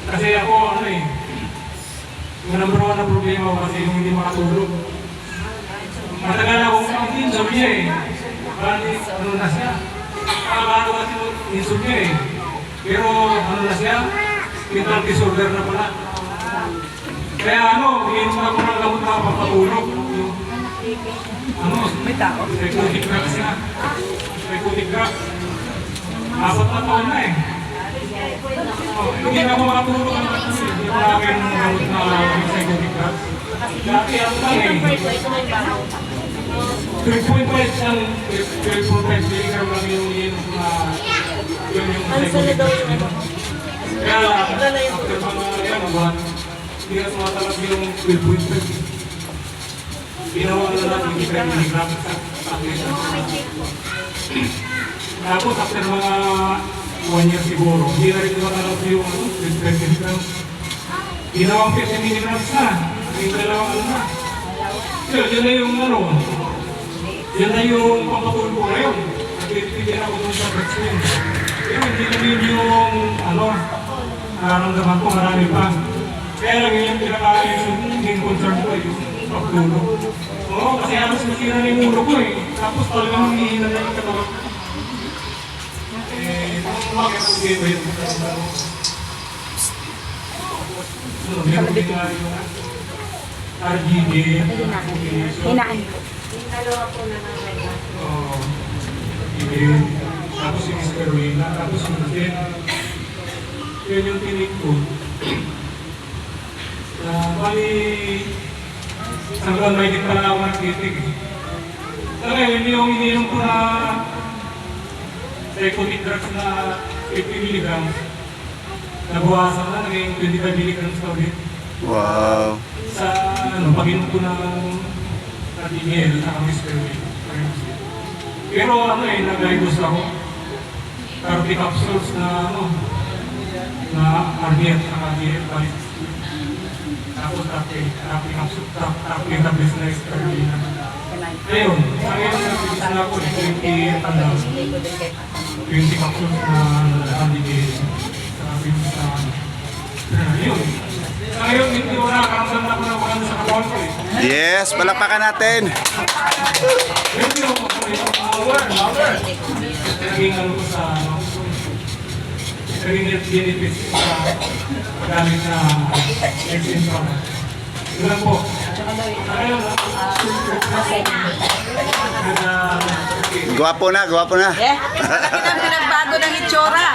Kasi ako, ano eh, yung number one na problema ko kasi yung hindi makatulog. Matagal na akong kakitin, sabi niya eh. Bali, ano na siya? Ano kasi yung insult niya eh. Pero ano na siya? Mental disorder na pala. Kaya ano, iinom na ako ng gamot na papatulog. Ano, psychotic crack siya. Psychotic crack. 4 na taon na eh. Hindi na ako makatulog ang natin. Hindi ko namin gamot na psychotic crack. Dati ako lang eh. 3.5 ang 3.5 milligram lang yung iinom na yun yung psychotic crack. Kaya after mga yan, buwan, hindi na sumatalap yung 12.5. Ginawa na natin yung 5 milligram sa akin. Tapos after mga 1 year siguro, hindi na rin sumatalap yung 12 milligram. Ginawa 50 milligrams na. Yung dalawang ano na. Yun na yung ano. Yan na yung pampatulog ko ngayon. Nagpipigyan ako dun sa vaccine. Pero hindi na yun yung ano, nararamdaman ko marami pa. Kaya lang yung pinaka-ayos yung main concern ko yung pagtulog. Oo, kasi halos masira na yung ulo ko eh. Tapos talagang hihina na yung katawan. Kung umakit ako dito yung pagkakas. Meron din nga yung RGD. Hinaan. Dalawa po na naman. Oo. Tapos yung spirulina. Tapos yung din. Yun yung tinig ko. Bali, hanggang may di pala ako nagtitig eh. Talaga yun yung ininom ko na psychotic drugs na 50 milligrams. Nabawasan na, naging 25 milligrams pa ulit. Wow. Sa pag-inom ko ng RDL at spirulina. Pero ano eh, nag-diagnose ako. 30 capsules na ano, na RDL at RDL balik. Tapos traffic capsules na spirulina. Ayun, sa ngayon nag-diagnose na ako, 20 capsules na RDL. Sabi mo sa ayun. Sa ngayon, hindi ko nakakaramdam na ako ng maganda sa katawan ko eh. Yes, palakpakan natin. Naging ano ko sa naging benefits sa gamit na vaccine ko. Yun lang po. Ayun. Gwapo na, gwapo na. Eh, laki na pinagbago ng itsura.